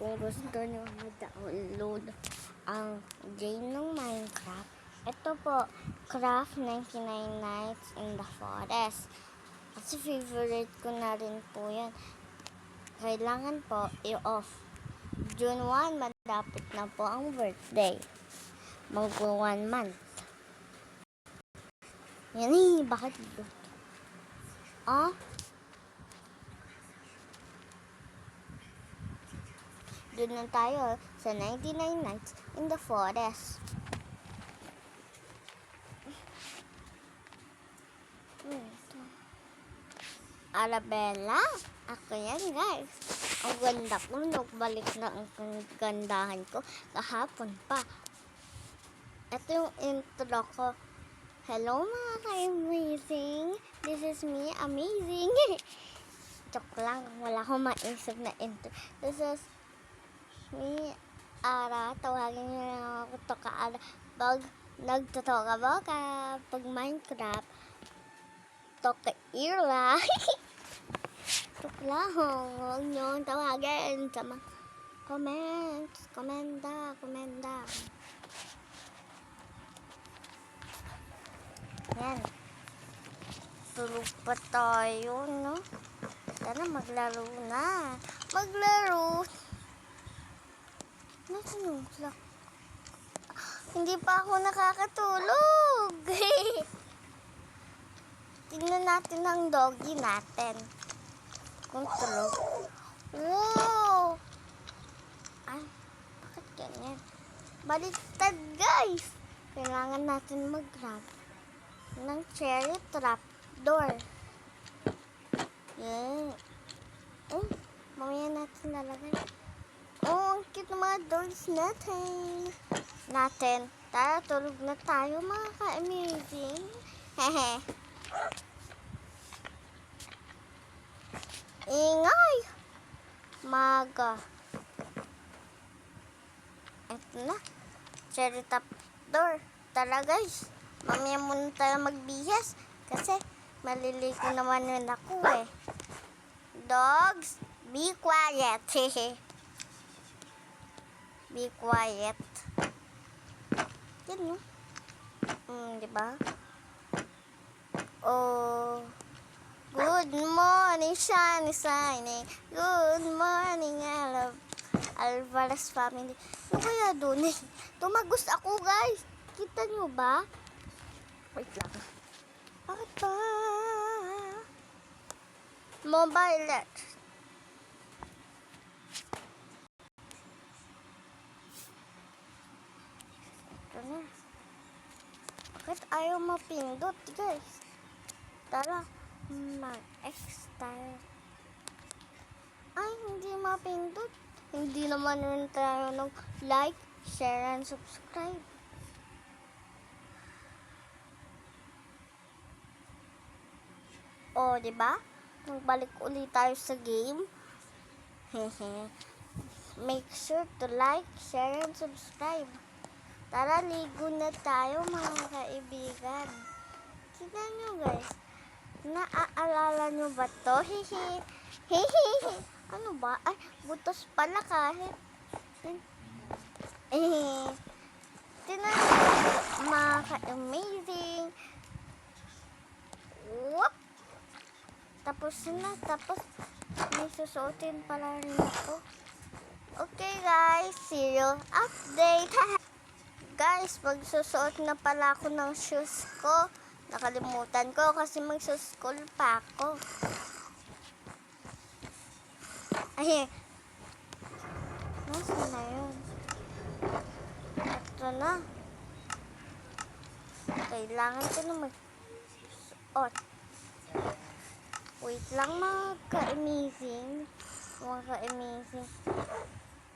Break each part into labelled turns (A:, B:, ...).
A: kung gusto nyo ma-download ang game ng Minecraft, ito po, Craft 99 Nights in the Forest. Kasi favorite ko na rin po yan. Kailangan po i-off. June 1, malapit na po ang birthday. Mag-1 month. Yan eh, bakit ito? Ah? Doon na tayo sa 99 Nights in the Forest. Arabella, ako yan guys. Ang ganda ko, nagbalik na ang gandahan ko kahapon pa. Ito yung intro ko. Hello mga ka-amazing. This is me, amazing. Joke lang, wala akong maisip na intro. This is me, Ara. Tawagin niyo lang ako Toka Ara. Pag nagtotoka-boka, pag Minecraft, Toka Ira. Joke lang, huwag niyo tawagin sa mga comments. Komenda. Yan. Tulog pa tayo, no? Sana maglaro na. Maglaro. Nasaan sila? Hindi pa ako nakakatulog. Tingnan natin ang doggy natin. Kung tulog. Wow! Ay, bakit ganyan? Baliktad, guys! Kailangan natin mag-grab ng cherry trap door. Yan. Oh, mamaya natin lalagay. Oh, ang cute ng mga doors natin. Tara, tulog na tayo mga ka-amazing. Hehe. Ingay! Maga. Ito na. Cherry top door. Tara guys. Mamaya muna tayo magbihas. Kasi maliligo naman yun ako eh. Dogs, be quiet. Be quiet. Yan no? Diba? Oh. Good morning, shiny. Good morning, Alvarez family. Ano kaya doon eh? Tumagos ako, guys. Kita nyo ba? Wait lang. Bakit ba? Mobile Legends. Ito na. Bakit ayaw mapindot, guys? Tara. Mag-extend. Ay, hindi mapindot. Hindi naman rin tayo ng like, share, and subscribe. O, diba? Magbalik ulit tayo sa game. Make sure to like, share, and subscribe. Tara, ligo na tayo mga kaibigan. Tignan nyo guys. Naaalala nyo ba to? Ano ba? Ay, butos pala kahit. Tignan nyo mga ka-amazing. Whoop! Tapos na. Tapos may susuotin pala rin ako. Okay guys, see you update. Guys, magsusuot na pala ako ng shoes ko. Nakalimutan ko kasi magsuschool pa ako. Ay, nasaan na yun? Ito na. Kailangan ko na magsuot. Wait lang mga ka-amazing.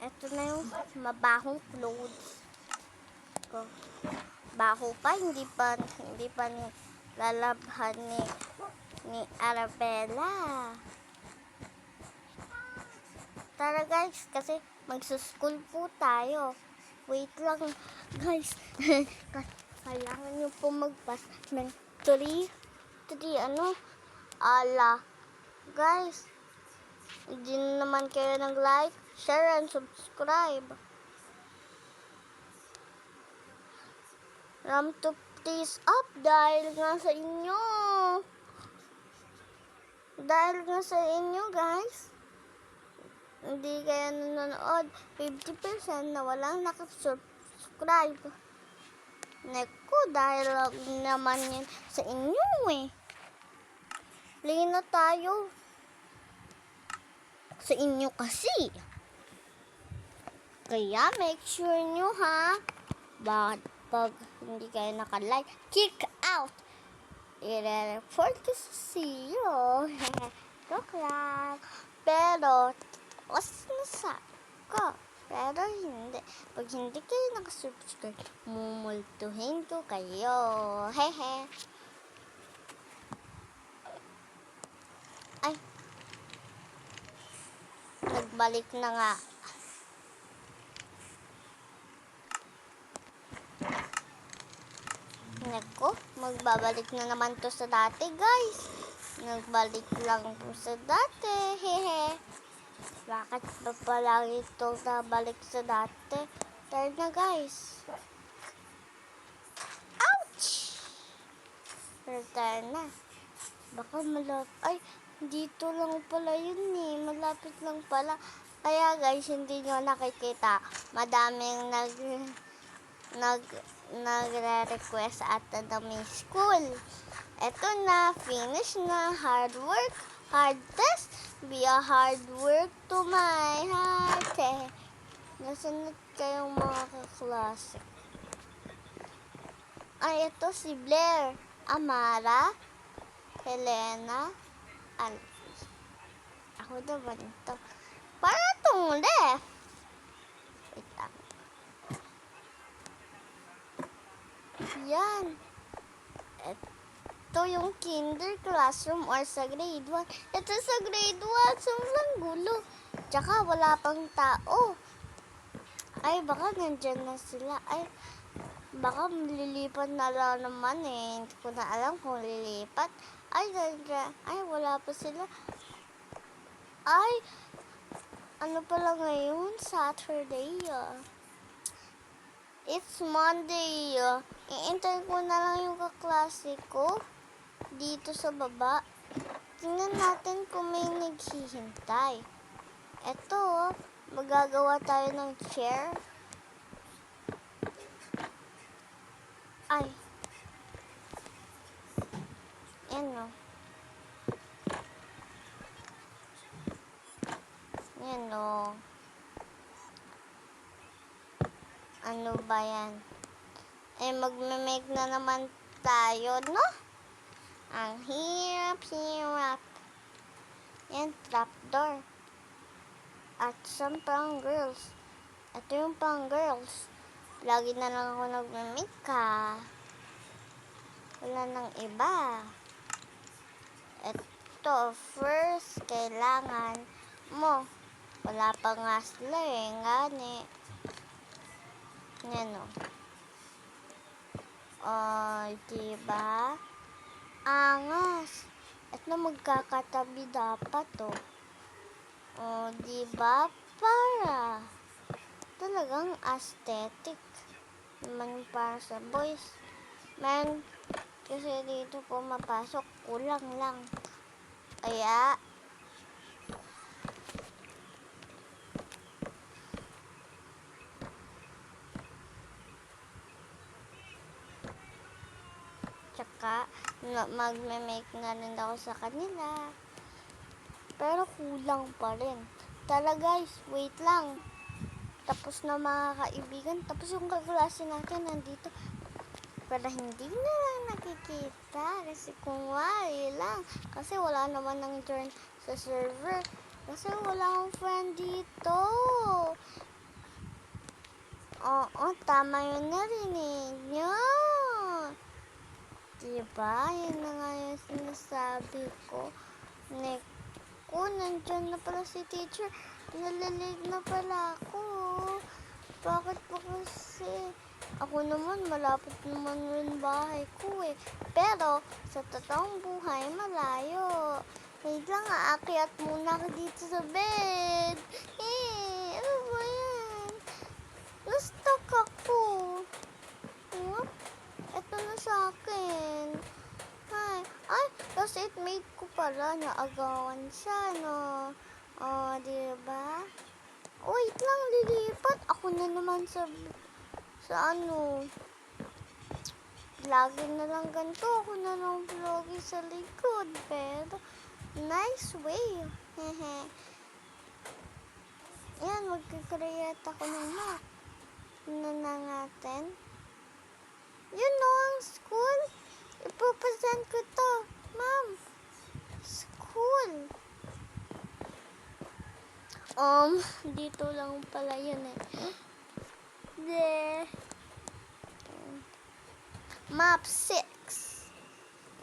A: Ito na yung mabahong clothes ko. Baho pa, hindi pa lalabhan ni Arabella. Tara guys, kasi magsuschool po tayo. Wait lang guys. Kailangan nyo po magpas ng 3 ala. Guys, Hindi na naman kayo nag-like, share, and subscribe. Ram to please up dahil nga sa inyo. Dahil nga sa inyo, guys. Hindi kayo nanonood. 50% na walang nakasubscribe. Naku, dahil naman yan sa inyo eh. Play na tayo. Sa inyo kasi. Kaya make sure nyo ha. Bakit pag hindi kayo naka-like, kick out. I-report ko sa CEO. Joke lang. Pero, was nasa ko. Pero hindi. Pag hindi kayo nakasubscribe, mumultuhin ko kayo. Hehe. Ay. Nagbalik na nga. Nako, magbabalik na naman to sa dati, guys. Nagbalik lang to sa dati. Hehe. Bakit ba palagi ito nabalik sa dati? Tara na, guys. Ouch! Tara na. Baka malapit. Ay, dito lang pala yun eh. Malapit lang pala. Kaya guys, hindi nyo nakikita. Madaming nagre-request at may school. Eto na, finish na. Hard work, hard test. Be a hard work to my heart. Nasunod kayong mga kaklase. Ay, ito si Blair, Amara, Helena, Alfie. Ako naman ito. Para itong left. Wait lang. Yan. Ito yung kinder classroom or sa grade 1. Ito sa grade 1. Sobrang gulo. Tsaka wala pang tao. Ay, baka nandyan na sila. Ay, baka lilipat na lang naman eh. Hindi ko na alam kung lilipat. Ay, nandyan. Ay, wala pa sila. Ay, ano pala ngayon? Saturday. It's Monday. Iintay ko na lang yung kaklase ko dito sa baba. Tingnan natin kung may naghihintay. Eto, magagawa tayo ng chair. Ay. Yan o. Yan o. Ano ba yan? Eh, magme-make na naman tayo, no? Ang hirap-hirap. Yan, trapdoor. At some pang girls. Ito yung pang girls. Lagi na lang ako nagme-make ka. Wala nang iba. Ito, first, kailangan mo. Wala pa nga sila eh, ngani. Yan o. Diba? Angas. At na magkakatabi dapat o. Diba? Para. Talagang aesthetic. Naman para sa boys. Man, kasi dito pumapasok, kulang lang. Kaya, tsaka, magme-make na rin ako sa kanila. Pero kulang pa rin. Tara guys, wait lang. Tapos na mga kaibigan. Tapos yung kaklase natin nandito. Pero hindi na lang nakikita. Kasi kung wala lang. Kasi wala naman nang join sa server. Kasi wala akong friend dito. Oo, tama yun, narinig nyo. Diba? Yun na nga yung sinasabi ko. Naku, nandyan na pala si teacher. Nalalig na pala ako. Bakit po kasi? Ako naman, malapit naman yung bahay ko eh. Pero, sa totoong buhay, malayo. Wait lang, aakyat muna ako dito sa bed. Ano ba yan? Na-stuck ako. Huh? Ito na sa akin. Ay, kasi mate ko pala, naagawan siya, no? Diba? Wait lang, lilipat. Ako na naman sa ano. Lagi na lang ganito. Ako na lang vloggy sa likod. Pero, nice way. Hehe. Yan, magkikreate ako ng map. Na natin. You know, ang school. Ipopresent ko to. Ma'am. School. Dito lang pala yun Map 6.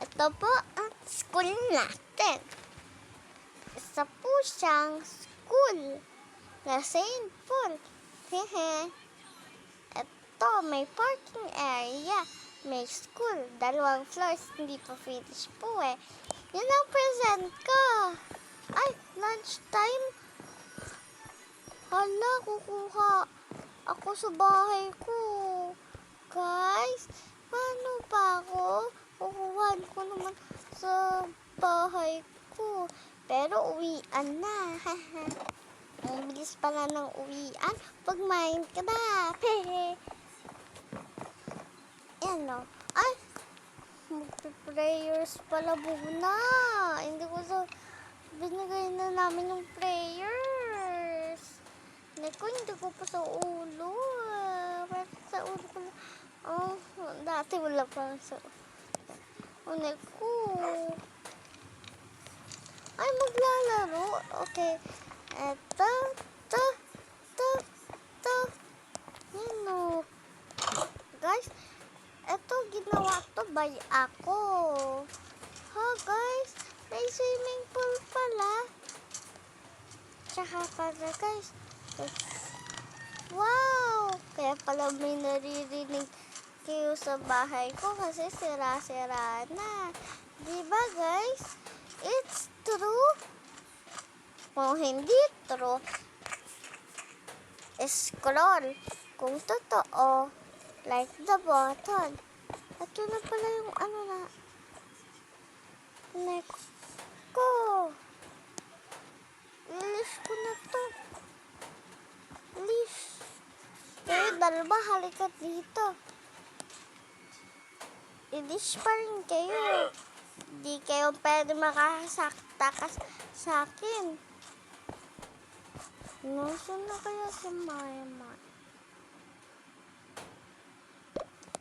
A: Ito po ang school natin. Isa po siyang school na St. Paul. Hehe. Ito, may parking area. May school. 2 floors. Hindi pa finish po Yun ang present ko. Ay, lunch time. Hala, kukuha ako sa bahay ko. Guys, paano pa ako? Kukuhan ko naman sa bahay ko. Pero uwian na. Ang bilis pala ng uwian pag Minecraft. Yan no. Ay, magpe-prayers pala muna. Hindi ko binigay na namin yung prayers. Naku, hindi ko pa sa ulo. Sa ulo ko na. Dati wala pa sa ulo. Naku. Ay, maglalaro. Okay. Eto. Yan o. Guys, eto ginawa to by ako. Guys, may swimming pool pala. Tsaka pala guys. Wow! Kaya pala may naririnig kayo sa bahay ko kasi sira-sira na. Diba guys? It's true. Kung hindi true, scroll. Kung totoo, like the button. Ito na pala yung next ko. Lilis ko na to. Lilis. Kayo dalawa, halika dito. Ilis pa rin kayo. Di kayo pwede makasakta sa akin. Nasaan na kaya si Mama?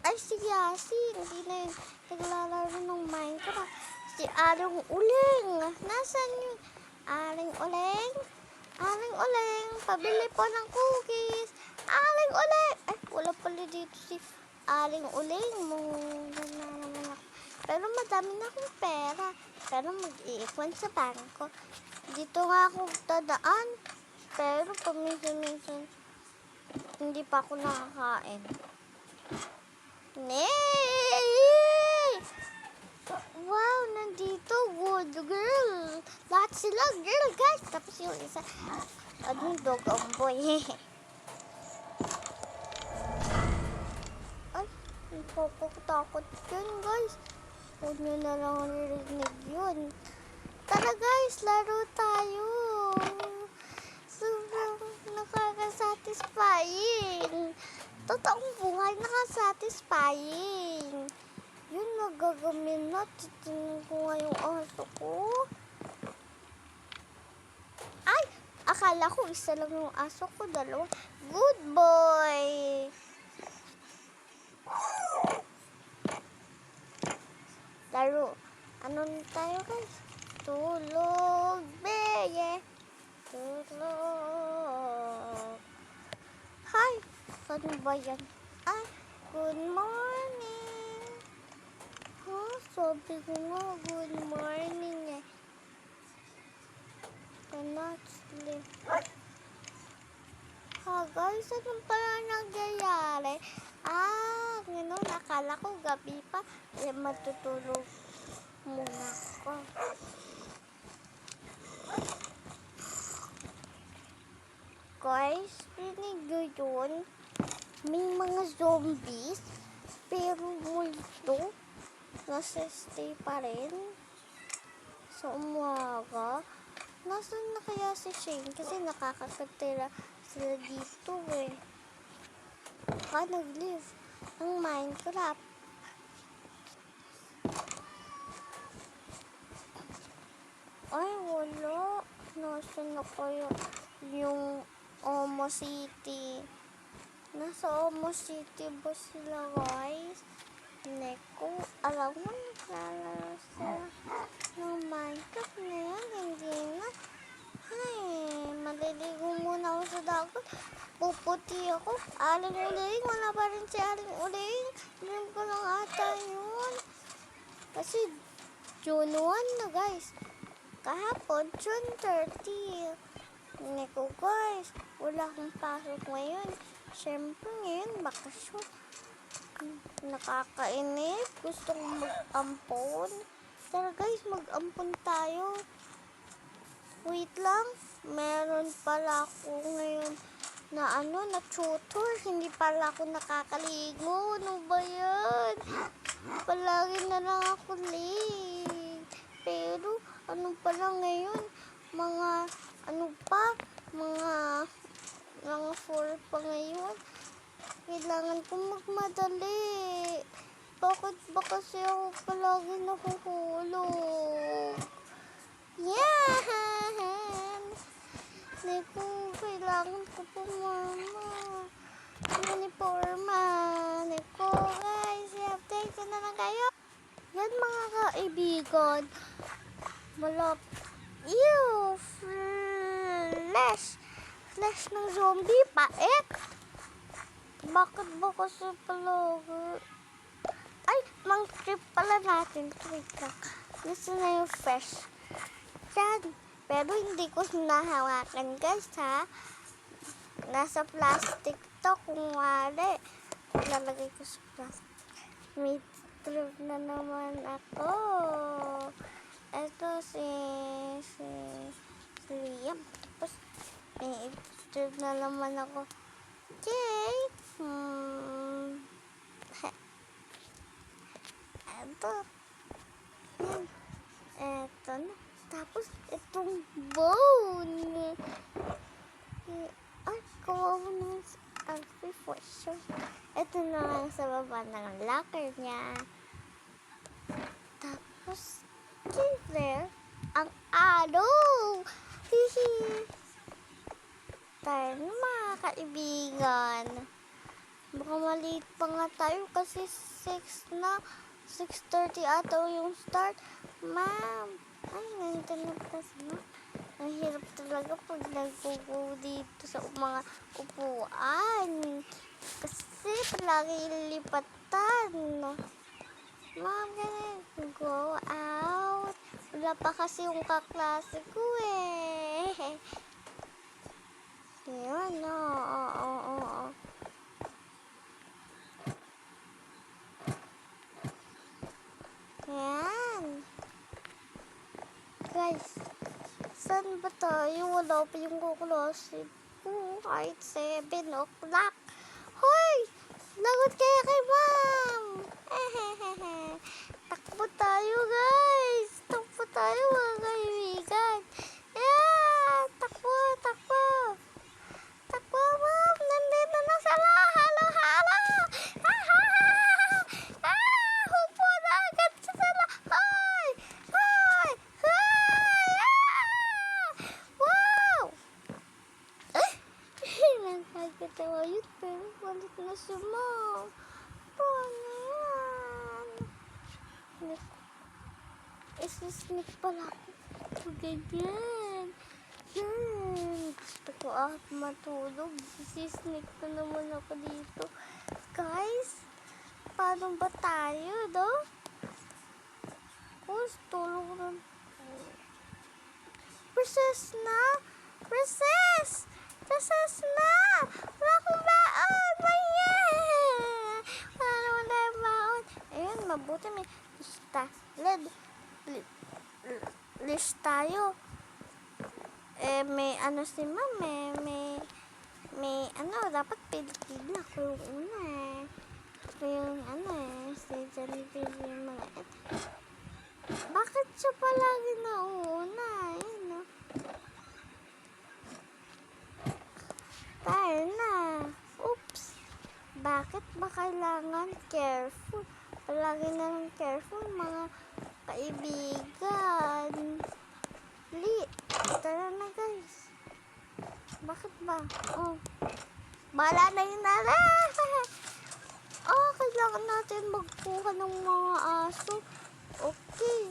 A: Ay, si Yasin. Hindi na yun naglalaro ng Minecraft. Si Aling Uling. Nasaan yun? Aling Uling? Aling Uling. Pabili po ng cookies. Aling Uling. Ay, wala pala dito si Aling Uling. Muna naman ako. Pero madami na akong pera. Pero mag-iipon sa bangko. Dito nga ako dadaan. Pero paminsan-minsan hindi pa ako nakakain. Wow, nandito. Good girl. Lahat sila girl, guys. Tapos yung isa, dog ang boy. Ay, nakakatakot yun, guys. Huwag nyo na lang narinig yun. Tara, guys. Laro tayo. Sobrang nakaka-satisfying. Totoong buhay nakasatisfying. Yun, nagagamin na. Titingnan ko nga yung aso ko. Ay! Akala ko isa lang yung aso ko. 2. Good boy! Laro. Ano na tayo, guys? Tulog, beye. Tulog. Hi! Saan ba yan? Ay, good morning. Sabi ko nga, good morning Cannot sleep. Guys, ano pala nangyayari? Ngayon, akala ko gabi pa. Matutulog muna ako. Guys, rinig nyo yun? May mga zombies, pero multo, nasa stay pa rin sa umaga. Nasaan na kaya si Shane? Kasi nakakatira sila dito eh. Baka nag-live ng Minecraft. Ay, wala. Nasaan na kaya yung Omo City? Nasa Omo City ba sila, guys? Neko, alam mo, naglalaro sila ng Minecraft ngayon. Hindi na. Ay, maliligo muna ako sa dagat. Puputi ako. Aling Uling, wala pa rin si Aling Uling. Dream ko lang ata yun. Kasi June 1 na, guys. Kahapon, June 30. Neko, guys, wala akong pasok ngayon. Siyempre ngayon, bakasyon. Nakakainip. Gusto kong mag-ampon. Tara guys, mag-ampon tayo. Wait lang. Meron pala ako ngayon na na tutor. Hindi pala ako nakakaligo. Ano ba yan? Palagi na lang ako late. Pero, pala ngayon? Mga, mga 4 pa ngayon. Kailangan kong magmadali. Bakit ba kasi ako palagi nahuhulog? Yan! Naku, kailangan ko po, mama. Uniforma. Naku, guys, i-update ko na lang kayo. Yan, mga kaibigan. Ew! Flash ng zombie, pait. Bakit ba kasi palagi? Ay, mang-trip pala natin. Wait lang. Gusto na yung fresh. Yan. Pero hindi ko hinahawakan, guys, ha? Nasa plastic to, kung wala. Lalagay ko sa plastic. May trip na naman ako. Ito si Liam. Tapos, may trip na naman ako. Okay. Ito. Yan. Ito na. Tapos, itong bone. Ay, kawawa naman si Alfie for sure. Ito na lang sa baba ng locker niya. Tapos, there, ang araw. Hihi. Tayo na, mga kaibigan. Baka maliit pa nga tayo kasi 6 na. 6:30 ata yung start. Ma'am. Ay, nandito na kasi na. Ang hirap talaga pag nagpupo dito sa mga upuan. Kasi palagi lipatan. Ma'am, ganun. Go out. Wala pa kasi yung kaklase ko eh. Yan, oo. Yan. Guys, saan ba tayo? Wala pa yung kuklasin ko. Kahit 7 o'clock. Hoy! Lagot kaya kay ma'am! Takbo tayo, guys! Takbo tayo, mga kaibigan! Yeah! Takbo! Takbo, ma'am! Nandito na sila! Halo! Hupo na agad sila! Hoy! Wow! Nakakatawa yun, pero balik na si mom. Paano yan? Isisnik pala ako. Ganyan. Yan. Gusto ko matulog. Isisnik ko naman ako dito. Guys, paano ba tayo, no? Tulog na. Recess na! Recess na! Wala akong baon! Wala naman tayong baon. Ayun, mabuti may list tayo. May si ma'am, may dapat pili-pili ako yung una eh. Ako yung si Jollibee yung mga Bakit siya palagi nauna? Ayun, no? Tayo na. Oops. Bakit ba kailangan careful? Palagi na lang careful, mga kaibigan. Tara na, guys. Bakit ba? Oh. Bala na yun na lang. Kailangan natin magkuha ng mga aso. Okay.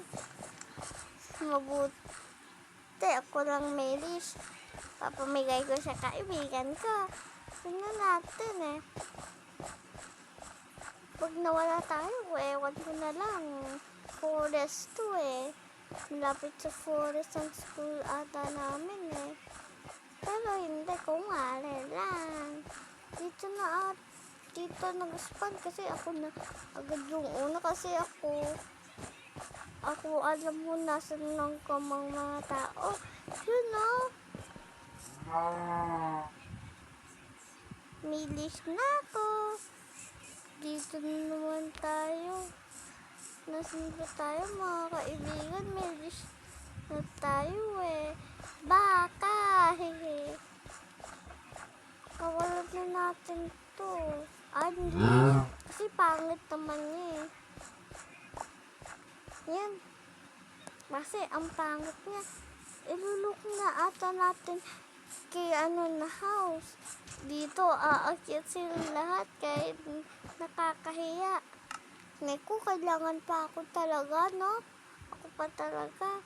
A: Mabuti. Ako lang may list. Papamigay ko sa kaibigan ko. Tingnan natin eh. Pag nawala tayo, ewan ko na lang. Forest to eh. Malapit sa forest ang school ata namin eh. Pero hindi, kumare lang. Dito nag-spawn kasi ako na agad yung una kasi ako alam mo nasan lang kamang mga tao. You know? Milis na ako. Dito na naman tayo. Nasaan ba tayo mga kaibigan? Milis na tayo eh. Baka! Hehe. Kawalan na natin to. Hindi. Kasi pangit naman niya eh. Yan. Kasi ang pangit niya. Ilulok na ata natin kay na house. Dito aakyat silang lahat kahit nakakahiya. Naku, kailangan pa ako talaga, no? Ako pa talaga.